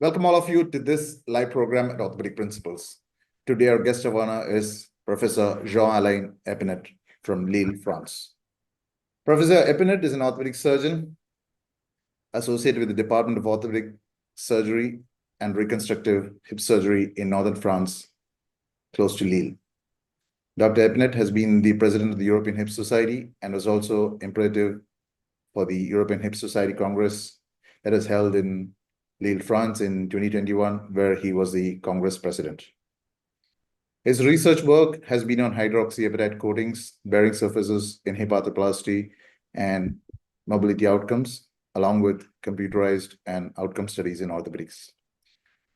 Welcome all of you to this live program at Orthopedic Principles. Today our guest of honor is Professor Jean-Alain Epinette from Lille, France. Professor Epinette is an orthopedic surgeon associated with the Department of Orthopedic Surgery and Reconstructive Hip Surgery in northern France, close to Lille. Dr. Epinette has been the president of the European Hip Society and was also imperative for the European Hip Society Congress that is held in Lille, France in 2021, where he was the Congress president. His research work has been on hydroxyapatite coatings, bearing surfaces in hip arthroplasty and mobility outcomes, along with computerized and outcome studies in orthopedics.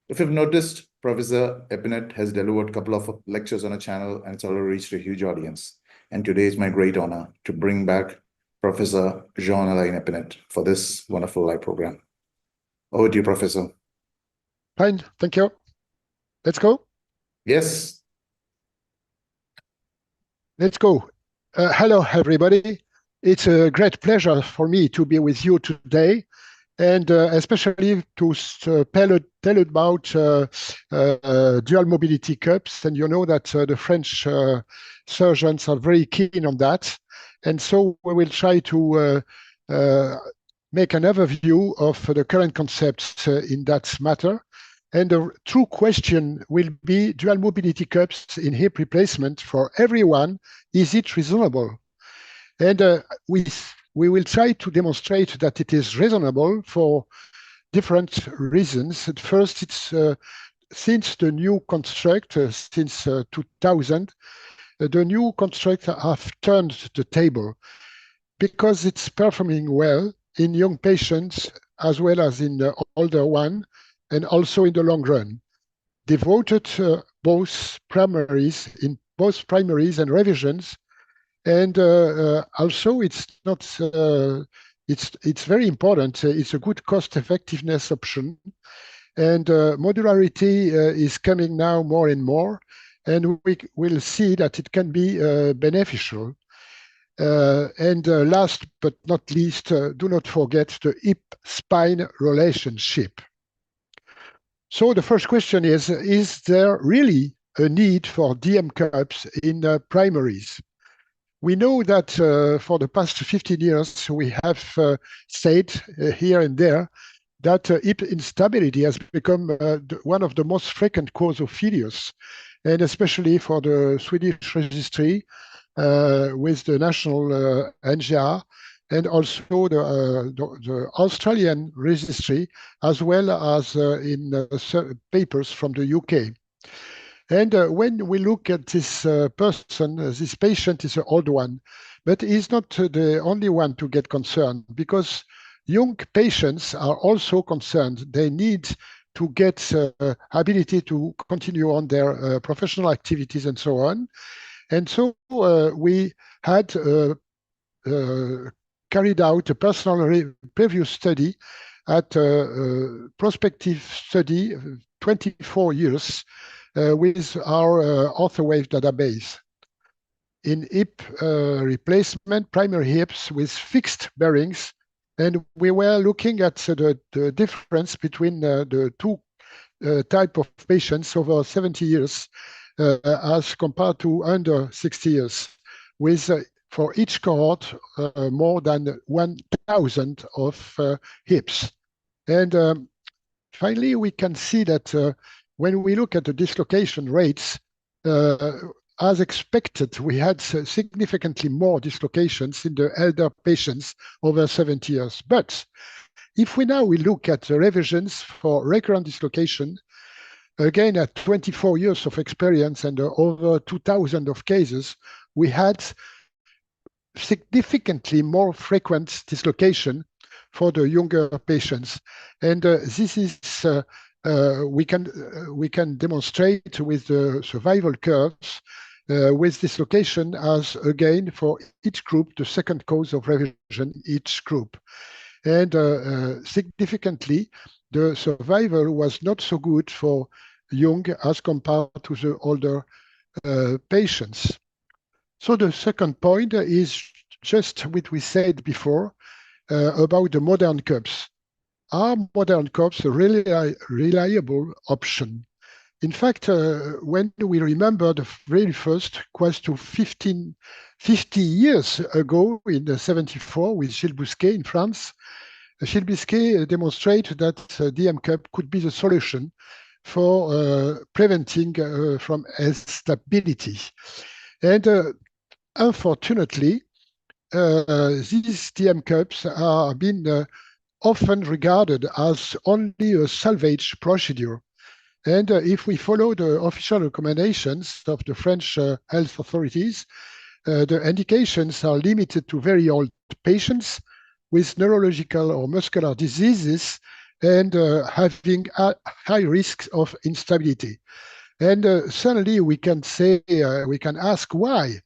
If you've noticed, Professor Epinette has delivered a couple of lectures on a channel and it's already reached a huge audience. And today is my great honor to bring back Professor Jean-Alain Epinette for this wonderful live program. Over to you, Professor. Fine, thank you. Let's go. Yes. Let's go. Hello, everybody. It's a great pleasure for me to be with you today, and especially to tell about dual mobility cups. And you know that the French surgeons are very keen on that. And so we will try to make an overview of the current concepts in that matter. And the true question will be dual mobility cups in hip replacement for everyone. Is it reasonable? And we will try to demonstrate that it is reasonable for different reasons. At first, it's since the new construct, since 2000, the new construct have turned the table because it's performing well in young patients as well as in the older one, and also in the long run. Devoted both primaries and revisions, and also it's not it's very important. It's a good cost effectiveness option, and modularity is coming now more and more, and we will see that it can be beneficial. And last but not least, do not forget the hip-spine relationship. So the first question is there really a need for DM cups in primaries? We know that for the past 15 years, we have said here and there that hip instability has become one of the most frequent cause of failures, and especially for the Swedish registry with the national NGR, and also the Australian registry, as well as in papers from the UK. And when we look at this person, this patient is an old one, but he's not the only one to get concerned, because young patients are also concerned. They need to get ability to continue on their professional activities and so on. And so we had carried out a personal preview study at a prospective study, 24 years, with our OrthoWave database. In hip replacement, primary hips with fixed bearings, and we were looking at the difference between the two type of patients over 70 years as compared to under 60 years, with for each cohort more than 1,000 of hips. And finally, we can see that when we look at the dislocation rates, as expected, we had significantly more dislocations in the elder patients over 70 years. But if we look at the revisions for recurrent dislocation, again, at 24 years of experience and over 2,000 of cases, we had significantly more frequent dislocation for the younger patients. And this is we can demonstrate with the survival curves with dislocation as, again, for each group, the second cause of revision each group. And significantly, the survival was not so good for young as compared to the older patients. So the second point is just what we said before about the modern cups. are modern cups a really reliable option? In fact, when we remember the very first, close to 50 years ago in 74 with Gilles Bousquet in France, Gilles Bousquet demonstrated that DM cup could be the solution for preventing from instability. And unfortunately, these DM cups are being often regarded as only a salvage procedure. And if we follow the official recommendations of the French health authorities, the indications are limited to very old patients with neurological or muscular diseases and having high risks of instability. And suddenly we can say, we can ask why.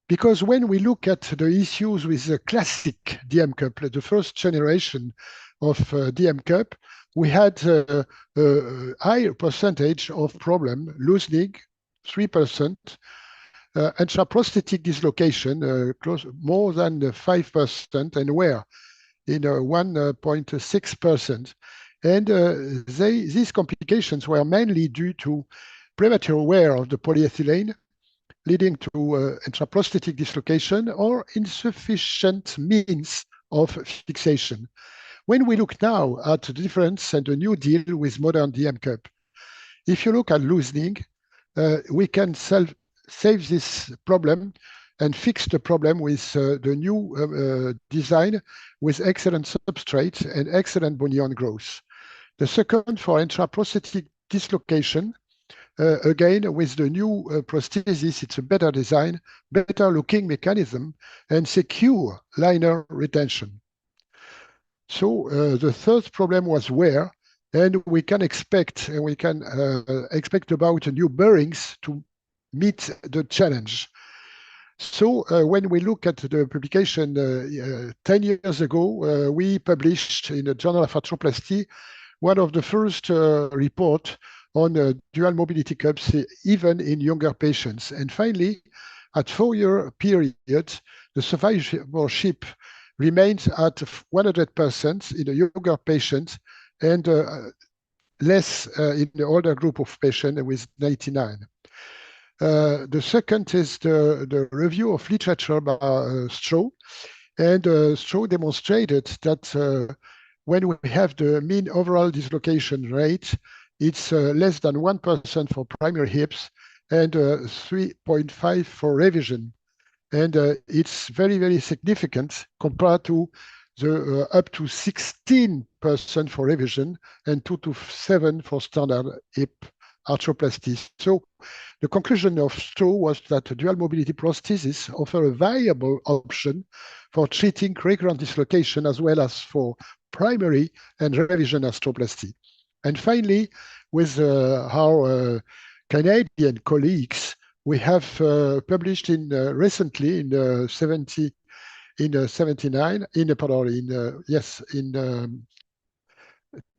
Because when we look at the issues with the classic DM cup, the first generation of DM cup, we had a higher percentage of problem, loosening, 3%, intraprosthetic dislocation, more than 5%, and wear in 1.6%. And these complications were mainly due to premature wear of the polyethylene, leading to intraprosthetic dislocation or insufficient means of fixation. When we look now at the difference and the new deal with modern DM cup, if you look at loosening, we can save this problem and fix the problem with the new design with excellent substrate and excellent bony growth. The second, for intraprosthetic dislocation, again, with the new prosthesis, it's a better design, better looking mechanism, and secure liner retention. So the third problem was wear, and we can expect about new bearings to meet the challenge. So when we look at the publication 10 years ago, we published in the Journal of Arthroplasty one of the first report on dual mobility cups, even in younger patients. And finally, at 4-year period, the survivorship remains at 100% in the younger patients and less in the older group of patients with 99. The second is the review of literature by Stroh. And Stroh demonstrated that when we have the mean overall dislocation rate, it's less than 1% for primary hips and 3.5 for revision. And it's very, very significant compared to the up to 16% for revision and 2 to 7 for standard hip arthroplasty. So the conclusion of Stroh was that dual mobility prosthesis offer a viable option for treating recurrent dislocation as well as for primary and revision arthroplasty. And finally, with our Canadian colleagues, we have published recently in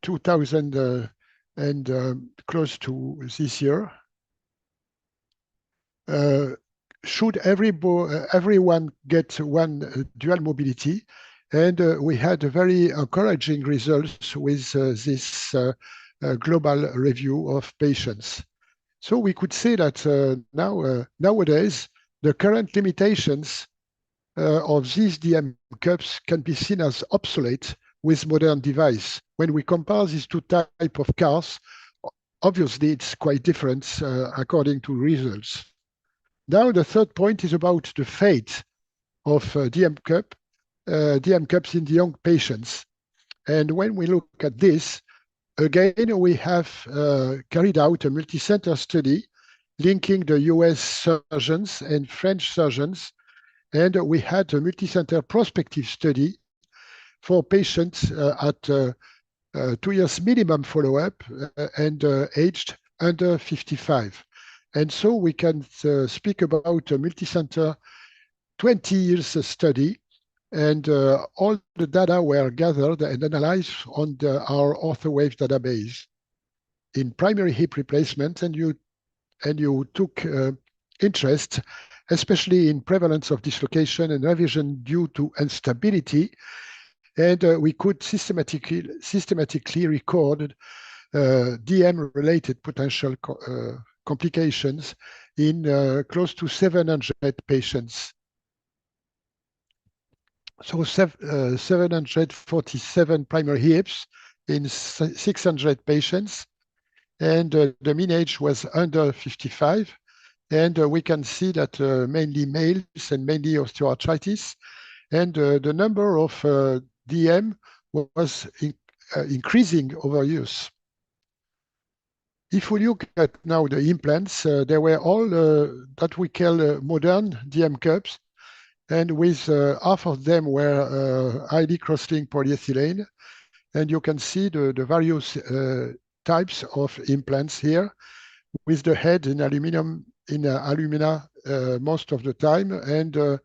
2000 and close to this year. Should everyone get one dual mobility? And we had a very encouraging results with this global review of patients. So we could say that nowadays, the current limitations of these DM cups can be seen as obsolete with modern device. When we compare these two types of cars, obviously it's quite different according to results. Now the third point is about the fate of DM cups in the young patients. And when we look at this, again, we have carried out a multi-center study linking the US surgeons and French surgeons, and we had a multi-center prospective study for patients at 2 years minimum follow-up and aged under 55. And so we can speak about a multi-center 20 years study, and all the data were gathered and analyzed on our OrthoWave database in primary hip replacement, and you took interest, especially in prevalence of dislocation and revision due to instability. and we could systematically record DM-related potential complications in close to 700 patients. So 747 primary hips in 600 patients, and the mean age was under 55. And we can see that mainly males and mainly osteoarthritis, and the number of DM was increasing over years. If we look at now the implants, they were all that we call modern DM cups, and with half of them were highly cross-linked polyethylene. And you can see the various types of implants here, with the head in alumina most of the time, and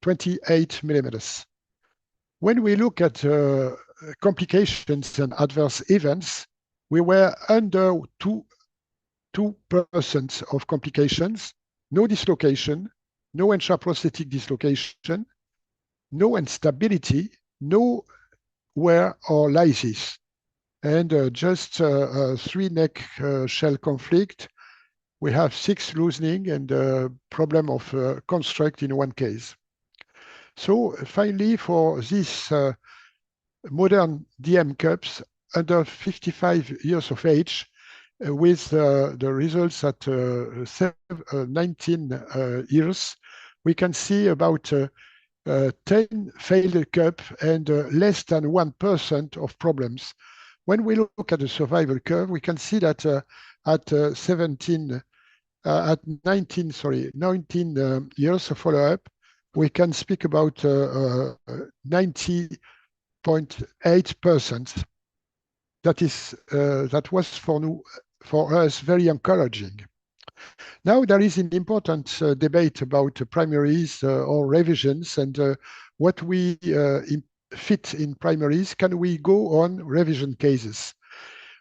28 millimeters. When we look at complications and adverse events, we were under 2% of complications, no dislocation, no intraprosthetic dislocation, no instability, no wear or lysis, and just 3 neck shell conflict. We have 6 loosening and a problem of construct in 1 case. So finally, for these modern DM cups under 55 years of age, with the results at 19 years, we can see about 10 failed cup and less than 1% of problems. When we look at the survival curve, we can see that at 19 years of follow-up, we can speak about 90.8%. That was for us very encouraging. Now there is an important debate about primaries or revisions, and what we fit in primaries. Can we go on revision cases?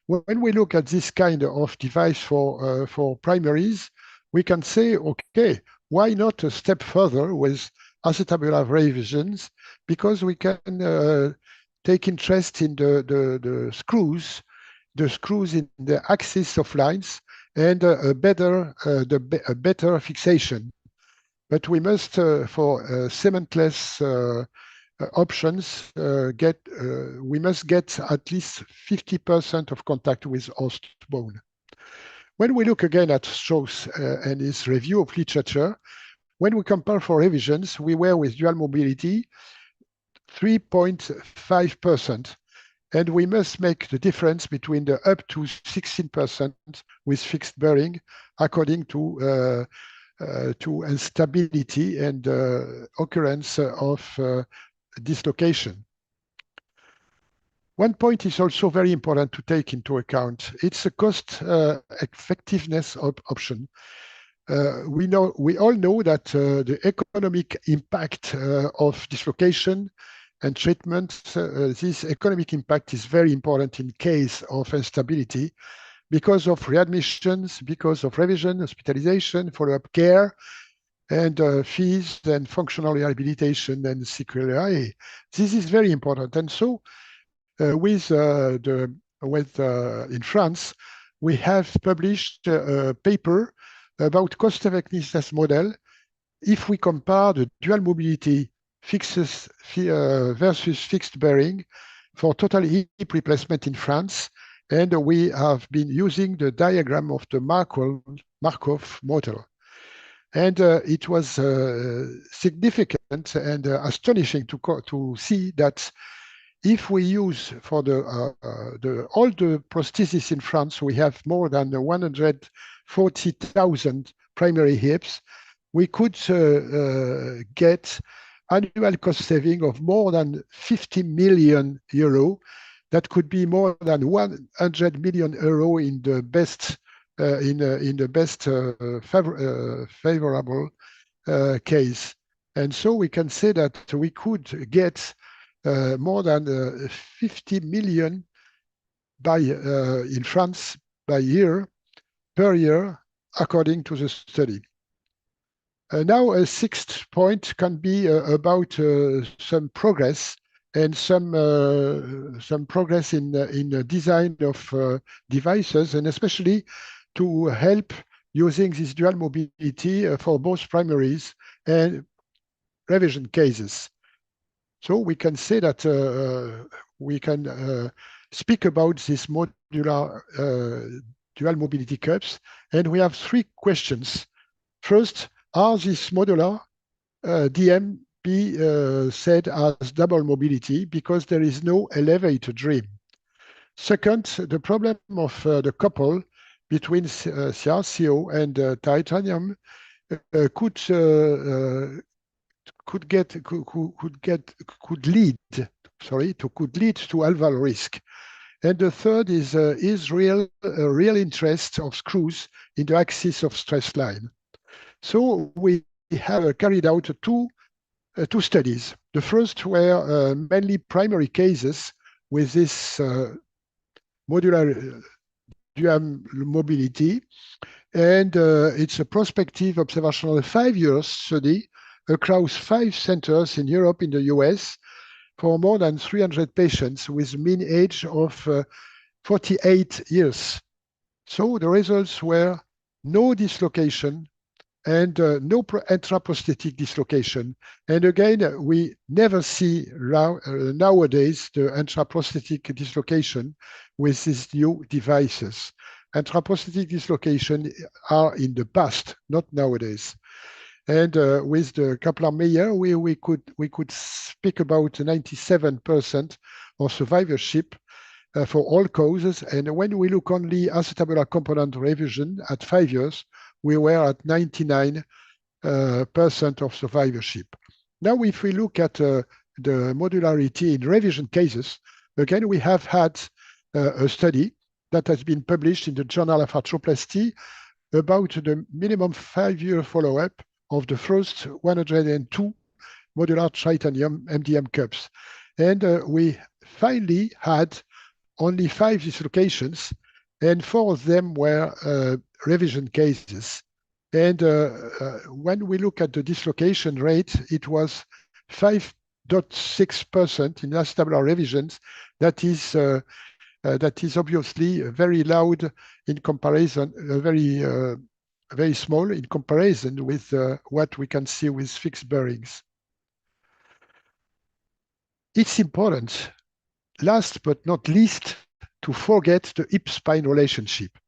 When we look at this kind of device for primaries, we can say, okay, why not a step further with acetabular revisions? Because we can take interest in the screws in the axis of lines, and a better fixation. But we must, for cementless options, we must get at least 50% of contact with host bone. When we look again at Strauss and his review of literature, when we compare for revisions, we were with dual mobility 3.5%. And we must make the difference between the up to 16% with fixed bearing, according to instability and occurrence of dislocation. One point is also very important to take into account. It's a cost effectiveness option. We all know that the economic impact of dislocation and treatment, this economic impact is very important in case of instability, because of readmissions, because of revision, hospitalization, follow-up care, and fees and functional rehabilitation and sequelae. This is very important. And so in France, we have published a paper about cost effectiveness model. If we compare the dual mobility versus fixed bearing for total hip replacement in France, and we have been using the diagram of the Markov model. And it was significant and astonishing to see that if we use for all the prostheses in France, we have more than 140,000 primary hips, we could get annual cost saving of more than 50 million euro. That could be more than 100 million euro in the best favorable case. And so we can say that we could get more than 50 million in France per year, according to the study. Now a sixth point can be about some progress and some progress in the design of devices, and especially to help using this dual mobility for both primaries and revision cases. So we can say that we can speak about this modular dual mobility cups, and we have three questions. First, are these modular DM be said as double mobility because there is no elevator dream? Second, the problem of the couple between CrCO and titanium could lead to alval risk. And the third is real interest of screws in the axis of stress line. So we have carried out two studies. The first were mainly primary cases with this modular dual mobility, and it's a prospective observational 5 years study across 5 centers in Europe, in the US, for more than 300 patients with mean age of 48 years. So the results were no dislocation and no intraprosthetic dislocation. And again, we never see nowadays the intraprosthetic dislocation with these new devices. Intraprosthetic dislocation are in the past, not nowadays. And with the Kaplan-Meier, we could speak about 97% of survivorship for all causes. And when we look only acetabular component revision at 5 years, we were at 99% of survivorship. Now, if we look at the modularity in revision cases, again, we have had a study that has been published in the Journal of Arthroplasty about the minimum 5-year follow-up of the first 102 modular titanium MDM cups. And we finally had only 5 dislocations, and 4 of them were revision cases. And when we look at the dislocation rate, it was 5.6% in acetabular revisions. That is obviously very loud in comparison, very small in comparison with what we can see with fixed bearings. It's important, last but not least, to forget the hip-spine relationship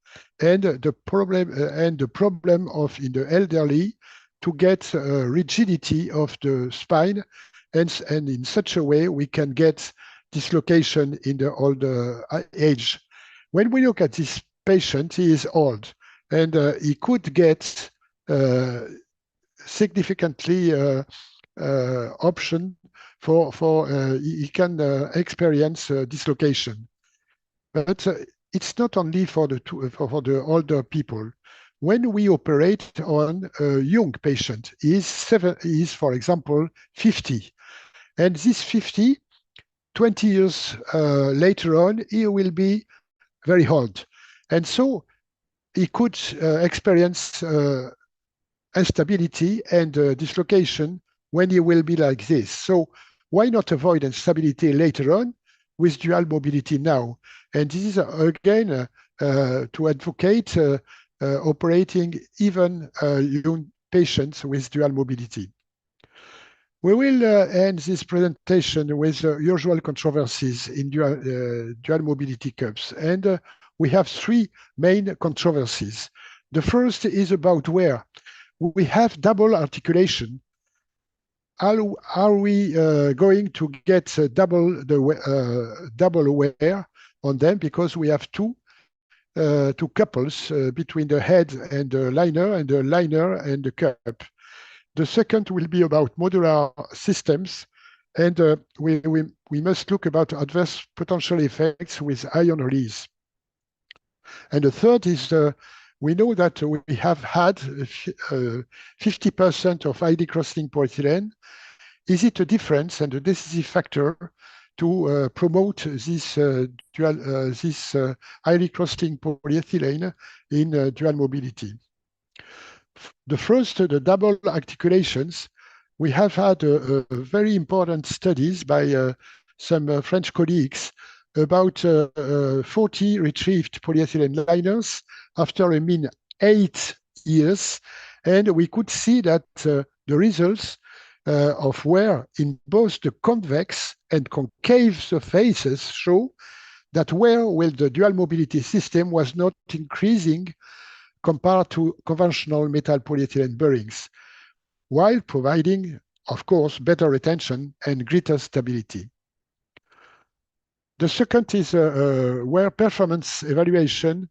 and the problem of in the elderly to get rigidity of the spine, and in such a way we can get dislocation in the older age. When we look at this patient, he is old, and he could get significantly option for he can experience dislocation. But it's not only for the older people. When we operate on a young patient, he is, for example, 50, and this 50, 20 years later on, he will be very old, and so he could experience instability and dislocation when he will be like this. So why not avoid instability later on with dual mobility now? And this is again to advocate operating even young patients with dual mobility. We will end this presentation with usual controversies in dual mobility cups. And we have 3 main controversies. The first is about wear. We have double articulation. Are we going to get double wear on them because we have two couples between the head and the liner and the cup? The second will be about modular systems, and we must look about adverse potential effects with ion release. And the third is we know that we have had 50% of ID crossing polyethylene. Is it a difference and a decisive factor to promote this highly crossing polyethylene in dual mobility? The first, the double articulations, we have had very important studies by some French colleagues about 40 retrieved polyethylene liners after a mean 8 years. And we could see that the results of wear in both the convex and concave surfaces show that wear with the dual mobility system was not increasing compared to conventional metal polyethylene bearings, while providing, of course, better retention and greater stability. The second is wear performance evaluation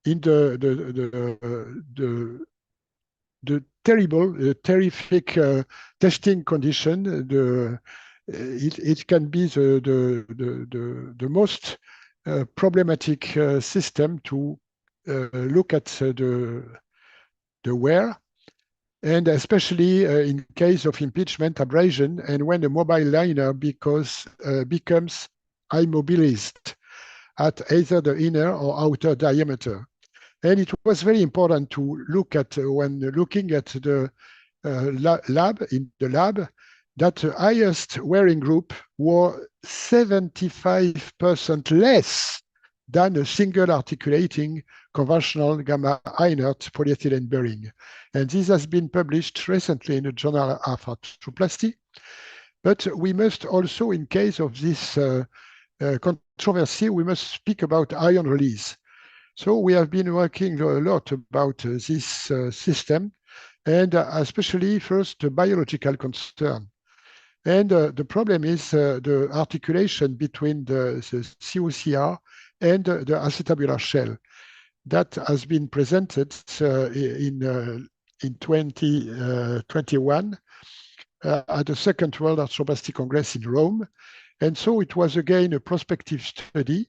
in the terrific testing condition. It can be the most problematic system to look at the wear, and especially in case of impeachment, abrasion, and when the mobile liner becomes immobilized at either the inner or outer diameter. And it was very important to look at, when looking at the lab, that the highest wearing group were 75% less than a single articulating conventional gamma inert polyethylene bearing. And this has been published recently in the Journal of Arthroplasty. But we must also, in case of this controversy, we must speak about ion release. So we have been working a lot about this system, and especially first the biological concern. And the problem is the articulation between the COCR and the acetabular shell. That has been presented in 2021 at the Second World Arthroplasty Congress in Rome. And so it was again a prospective study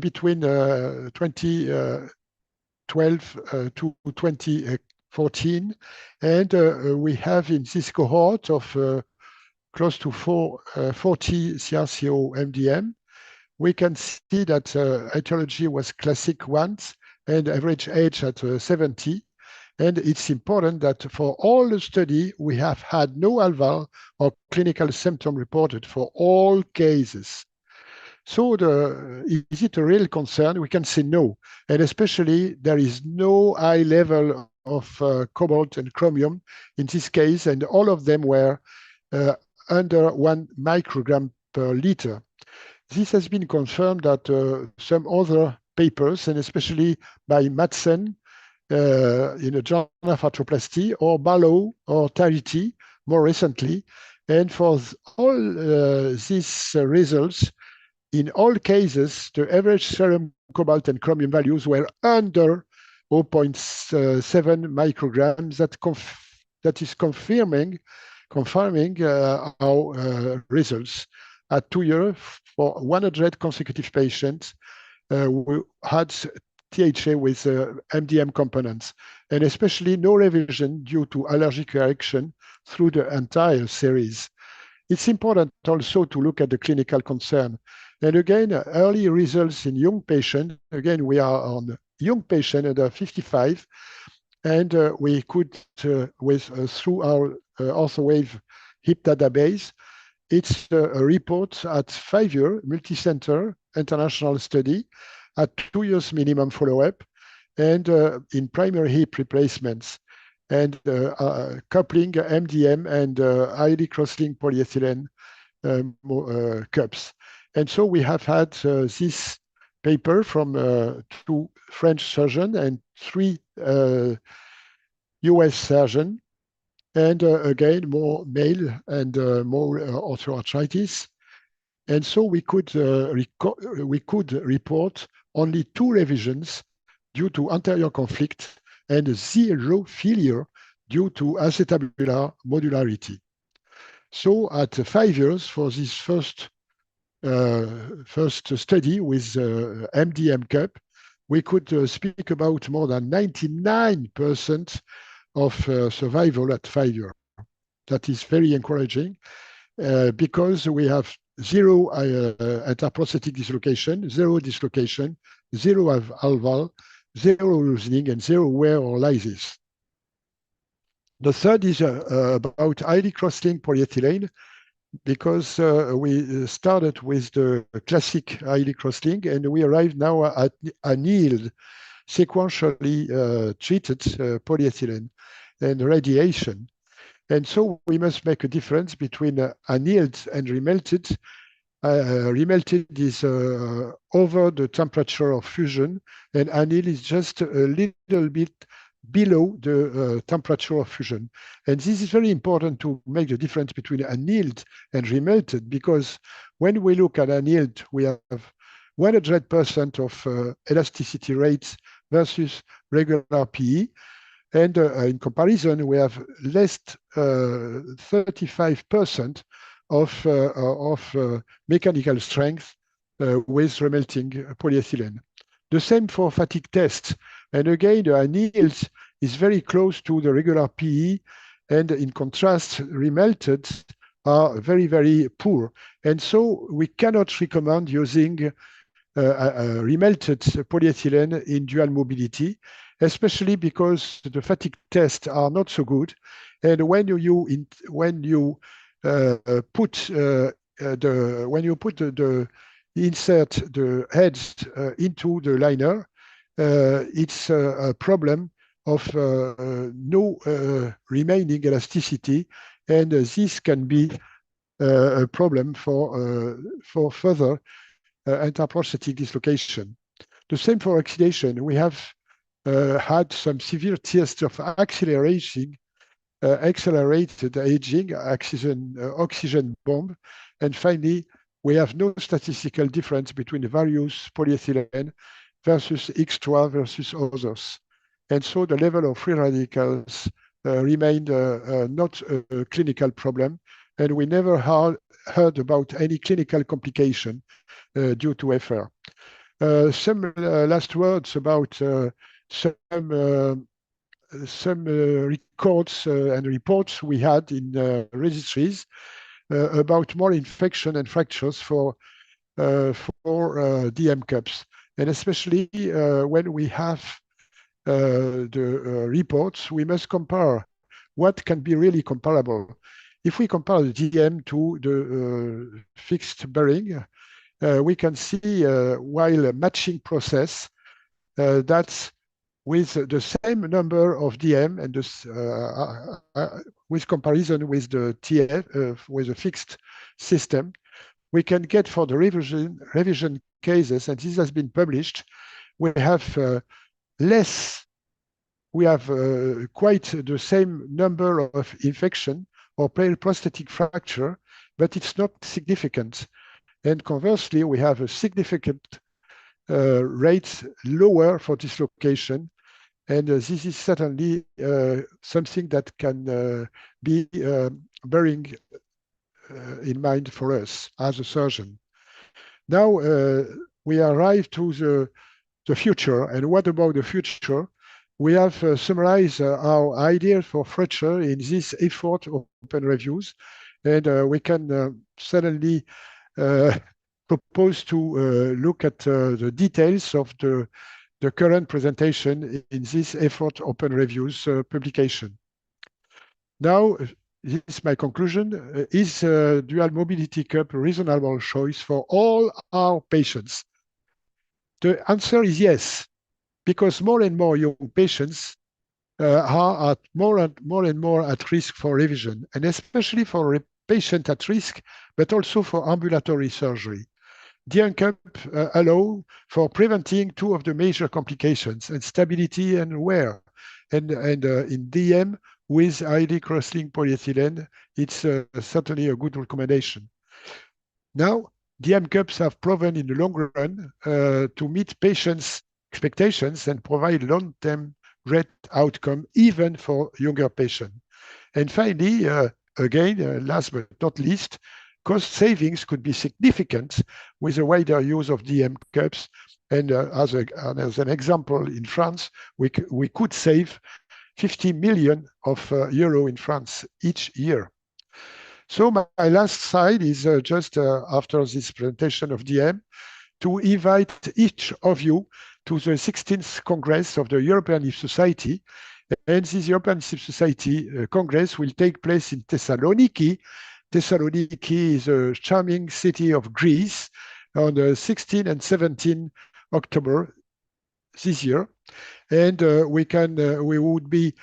between 2012 to 2014. And we have in this cohort of close to 40 CRCO MDM, we can see that etiology was classic ones and average age at 70. And it's important that for all the study, we have had no alval or clinical symptom reported for all cases. So is it a real concern? We can say no. And especially there is no high level of cobalt and chromium in this case, and all of them were under 1 microgram per liter. This has been confirmed that some other papers, and especially by Madsen in a Journal of Arthroplasty, or Barlow or Tarity more recently. And for all these results, in all cases, the average serum cobalt and chromium values were under 0.7 micrograms. That is confirming our results. At 2 years, for 100 consecutive patients, we had THA with MDM components, and especially no revision due to allergic reaction through the entire series. It's important also to look at the clinical concern. And again, early results in young patients. Again, we are on young patient under 55, and we could, through our OrthoWave HIP database, it's a report at 5-year multi-center international study at 2 years minimum follow-up, and in primary hip replacements, and coupling MDM and highly cross-linked polyethylene cups. And so we have had this paper from 2 French surgeons and 3 US surgeons, and again, more male and more osteoarthritis. And so we could report only 2 revisions due to anterior conflict and 0 failure due to acetabular modularity. So at 5 years for this first study with MDM cup, we could speak about more than 99% of survival at 5 years. That is very encouraging because we have 0 interprosthetic dislocation, 0 dislocation, 0 alval, 0 loosening, and 0 wear or lysis. The third is about highly cross-linked polyethylene. because we started with the classic highly cross-link, and we arrived now at annealed, sequentially treated polyethylene and radiation. And so we must make a difference between annealed and remelted. Remelted is over the temperature of fusion, and annealed is just a little bit below the temperature of fusion. And this is very important to make the difference between annealed and remelted, because when we look at annealed, we have 100% of elasticity rates versus regular PE. And in comparison, we have less 35% of mechanical strength with remelting polyethylene. The same for fatigue tests. And again, the annealed is very close to the regular PE, and in contrast, remelted are very, very poor. And so we cannot recommend using remelted polyethylene in dual mobility, especially because the fatigue tests are not so good. And when you put the insert the heads into the liner, it's a problem of no remaining elasticity, and this can be a problem for further interprosthetic dislocation. The same for oxidation. We have had some severe tests of accelerated aging, oxygen bomb, and finally, we have no statistical difference between the various polyethylene versus X2 versus others. And so the level of free radicals remained not a clinical problem, and we never heard about any clinical complication due to FR. Some last words about some records and reports we had in registries about more infection and fractures for DM cups, and especially when we have the reports, we must compare what can be really comparable. If we compare the DM to the fixed bearing, we can see while a matching process that's with the same number of DM and this, with comparison with the TF, with a fixed system, we can get for the revision cases, and this has been published, we have quite the same number of infection or prosthetic fracture, but it's not significant. And conversely, we have a significant rate lower for dislocation. And this is certainly something that can be bearing in mind for us as a surgeon. Now we arrive to the future. And what about the future? We have summarized our ideas for future in this effort open reviews. And we can certainly propose to look at the details of the current presentation in this effort open reviews publication. Now, this is my conclusion. Is dual mobility cup a reasonable choice for all our patients? The answer is yes, because more and more young patients are more and more at risk for revision, and especially for a patient at risk, but also for ambulatory surgery. DM cup allow for preventing two of the major complications, instability and wear. And in DM with highly cross-linked polyethylene, it's certainly a good recommendation. Now, DM cups have proven in the long run to meet patients' expectations and provide long-term great outcome even for younger patients. And finally, again, last but not least, cost savings could be significant with a wider use of DM cups. And as an example, in France, we could save 50 million of euro in France each year. So my last slide is just after this presentation of DM to invite each of you to the 16th Congress of the European Hip Society. And this European Hip Society Congress will take place in Thessaloniki Thessaloniki is a charming city of Greece on the 16 and 17 October this year. And we would be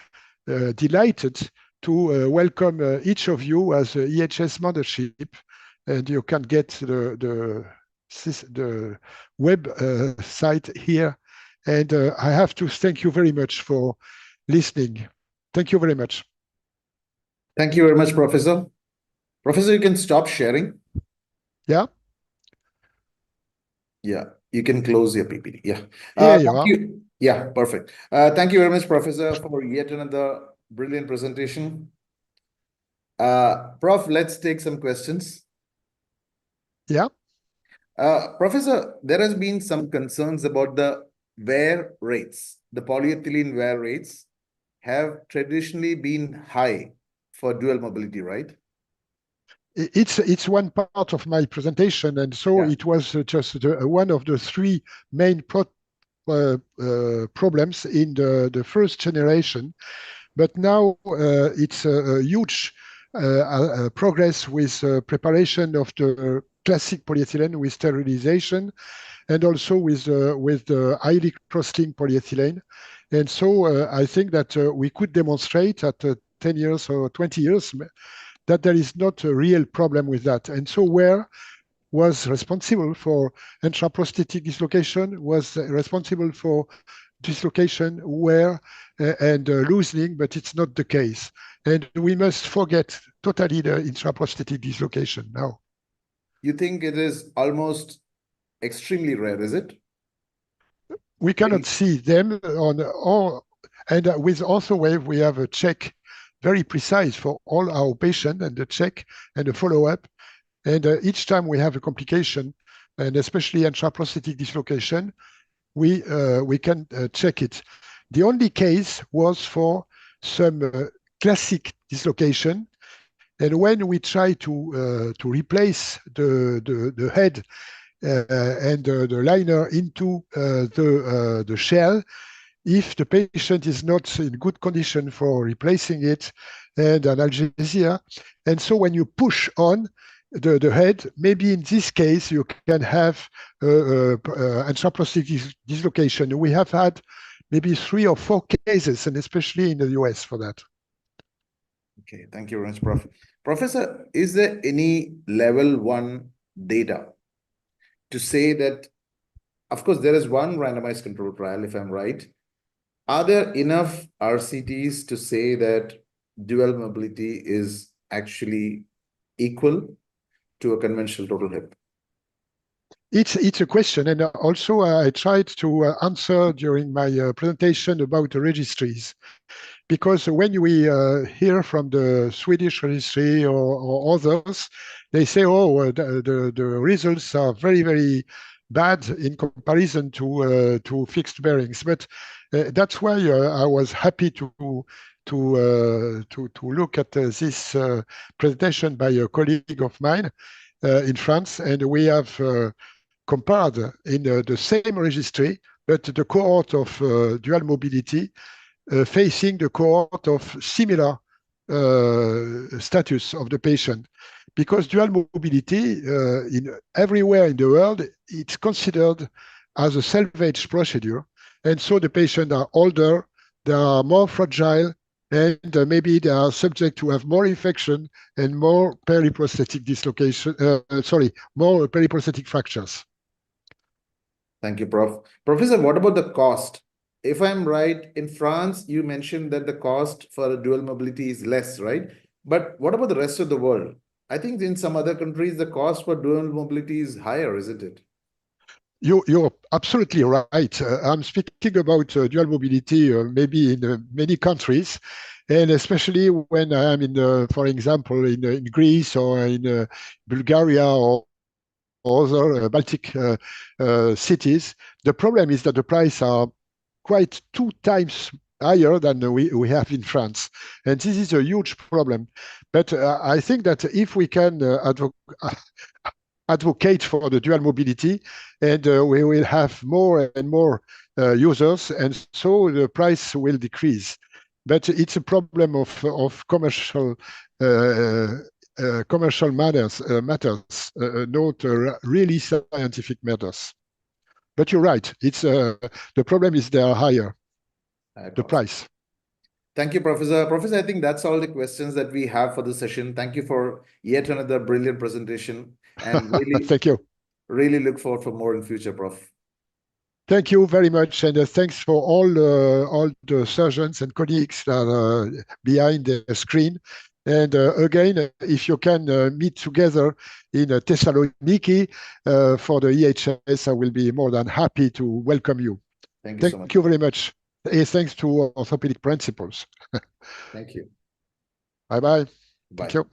delighted to welcome each of you as a EHS membership, and you can get the web site here. And I have to thank you very much for listening. Thank you very much. Thank you very much, Professor. Professor, you can stop sharing. Yeah. Yeah, you can close your PPT. Yeah. Here you Thank are. you. Yeah, perfect. Thank you very much, Professor, for yet another brilliant presentation. Prof, let's take some questions. Yeah. Professor, there has been some concerns about the wear rates. The polyethylene wear rates have traditionally been high for dual mobility, right? It's one part of my presentation, and so Yeah. it was just one of the three main problems in the first generation. But now it's a huge progress with preparation of the classic polyethylene with sterilization, and also with the highly cross-linked polyethylene. And so I think that we could demonstrate at 10 years or 20 years that there is not a real problem with that. And so where was responsible for intraprosthetic dislocation, was responsible for dislocation where and loosening, but it's not the case. And we must forget totally the intraprosthetic dislocation now. You think it is almost extremely rare, is it? We cannot see them on all, and with OrthoWave, we have a check very precise for all our patients, and the check and the follow-up. And each time we have a complication, and especially intraprosthetic dislocation, we can check it. The only case was for some classic dislocation, and when we try to replace the head and the liner into the shell, if the patient is not in good condition for replacing it, and analgesia, and so when you push on the head, maybe in this case you can have intraprosthetic dislocation. We have had maybe 3 or 4 cases, and especially in the US for that. Okay, thank you very much, Prof. Professor, is there any level 1 data to say that, of course, there is one randomized control trial, if I'm right. Are there enough RCTs to say that dual mobility is actually equal to a conventional total hip? It's a question, and also I tried to answer during my presentation about the registries. Because when we hear from the Swedish registry or others, they say, oh, the results are very, very bad in comparison to fixed bearings. But that's why I was happy to look at this presentation by a colleague of mine in France, and we have compared in the same registry, but the cohort of dual mobility facing the cohort of similar status of the patient. Because dual mobility everywhere in the world, it's considered as a salvage procedure. And so the patients are older, they are more fragile, and maybe they are subject to have more infection and more periprosthetic dislocation, more periprosthetic fractures. Thank you, Prof. Professor, what about the cost? If I'm right, in France, you mentioned that the cost for dual mobility is less, right? But what about the rest of the world? I think in some other countries, the cost for dual mobility is higher, isn't it? You're absolutely right. I'm speaking about dual mobility, maybe in many countries, and especially when I am for example, in Greece or in Bulgaria or other Baltic cities. The problem is that the prices are quite 2 times higher than we have in France. And this is a huge problem. But I think that if we can advocate for the dual mobility, and we will have more and more users, and so the price will decrease. But it's a problem of commercial commercial matters, not really scientific matters. But you're right. It's the problem is they are higher, the price. Thank you, Professor. Professor, I think that's all the questions that we have for the session. Thank you for yet another brilliant presentation, and Thank you. really look forward for more in future, Prof. Thank you very much, and thanks for all the surgeons and colleagues that are behind the screen. And again, if you can meet together in Thessaloniki for the EHS, I will be more than happy to welcome you. Thank you so much. Thank you very much. Thanks to Orthopedic Principles. Thank you. Bye-bye. Bye. Thank you.